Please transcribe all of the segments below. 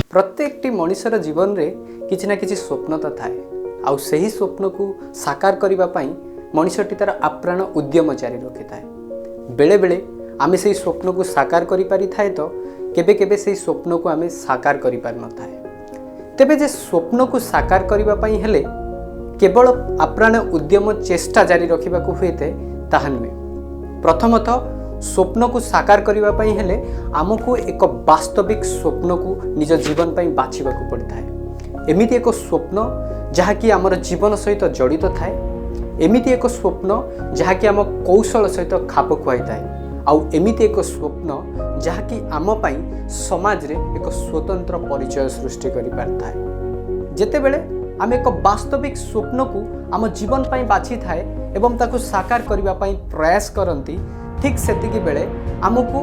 प्रत्येकटी मनुष्यर जीवन रे किछि ना किछि स्वप्न तो थाए आउ सही स्वप्न को साकार करने मनुष्यटी तार आप्राण उद्यम जारी रखि थाए। बेले बेले आमे से स्वप्न को साकार करि पारि थाए तो केबे केबे से स्वप्न को आमे साकार करि पारि न थाए। तेबे जे स्वप्न को साकार करबा पई हेले केवल आप्राण उद्यम चेष्टा जारी रखिबा को होइते ताहा नुहे। प्रथमतः स्वप्न को साकार करबा पई हेले आमको एक वास्तविक स्वप्न को निज जीवन पई बाछिबा को पड़िଥାଏ। एमिति एक स्वप्न जहाँकि आमर जीवन सहित जड़ित थाए, एमिति एक स्वप्न जहाँकि आम कौशल सहित खाप खुआई थाए, आउ एमिति एक स्वप्न जहाँकि आम पई समाज रे एक स्वतंत्र परिचय सृष्टि करि पारथाए। जेतेबेले आम एक वास्तविक स्वप्न को आम जीवन पई बाछि थाए एवं ताकू साकार करबा पई प्रयास करंती, ठीक सेतिकी बेले आमको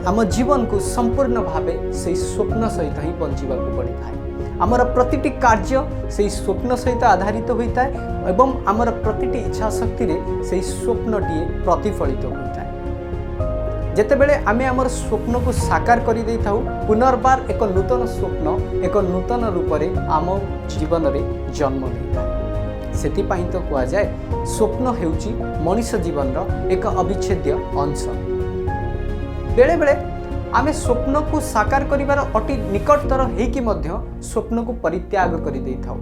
आम जीवन को संपूर्ण भावे से स्वप्न सहित ही बंचिबा को पड़ी थाए। आमर प्रतिटी कार्य से स्वप्न सहित आधारित होता है एवं आमर प्रतिटी इच्छा शक्ति रे से स्वप्नटी प्रतिफलित होता है। जेतेबेले आमे आमर स्वप्न को साकार कर दे थाउ, पुनर्बार एक नूतन स्वप्न एक नूतन रूप रे आम जीवन रे जन्म लेता है। सेतिपाई तो कह जाए स्वप्न हेउची मनुष्य जीवन एक अविच्छेद्य अंश। बेले बेले आमे स्वप्न को साकार करिवार अति निकटतर हेकि मध्य स्वप्न को परित्याग करि देई थाउ।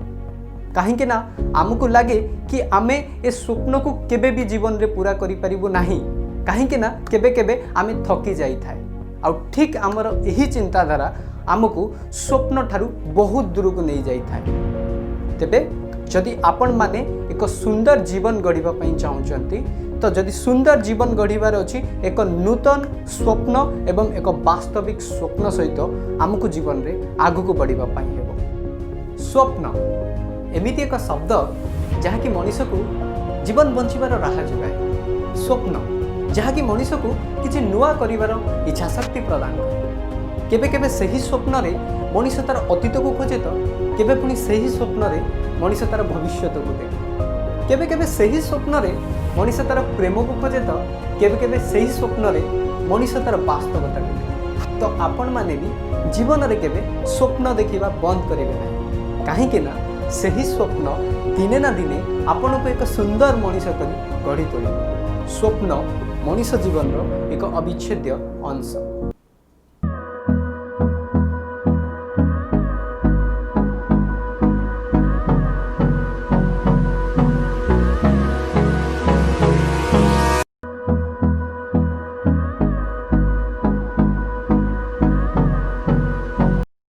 काहेकि ना आमको लगे कि आमे ए स्वप्न को केबे भी जीवन रे पूरा करि परिबो नाही, काहेकि ना केबे केबे आमे थकी जाई थाए। आ ठीक आमर एही चिंताधारा आमको स्वप्न ठारू बहुत दूर को नहीं जाई थाए। तेबे जदि आपण माने एक सुंदर जीवन गढ़िबा पई चाहउचंती तो जदि सुंदर जीवन गढ़िबार अछि एक नूतन स्वप्न एवं एक वास्तविक स्वप्न सहित आमको जीवन रे आगु को बढ़िबा पई हेबो। स्वप्न एमिति एक शब्द जहाँ कि मनुष्य को जीवन बंचिबार राह जोगाए। स्वप्न जहाँ कि मनुष्य को किछि नुआ करिवार इच्छा शक्ति प्रदान करे। केबे केबे सही स्वप्न रे मनुष्य तार अतीत को खोजे तो केबे पुनी सही स्वप्न रे मनुष्य तार भविष्य को देखे। केबे केबे सही स्वप्न रे मनुष्य तार प्रेम को खोजे तो केबे केबे सही स्वप्न रे मनुष्य तार वास्तवता को देखे। तो आपण माने भी जीवन रे केबे स्वप्न देखिबा बंद करिवे नाही, काहेकि ना सही स्वप्न दिने ना दिने आपण को एक सुंदर मनुष्य करी गढ़ी तोड़े। स्वप्न मनुष्य जीवन रो एक अविच्छेद्य अंश।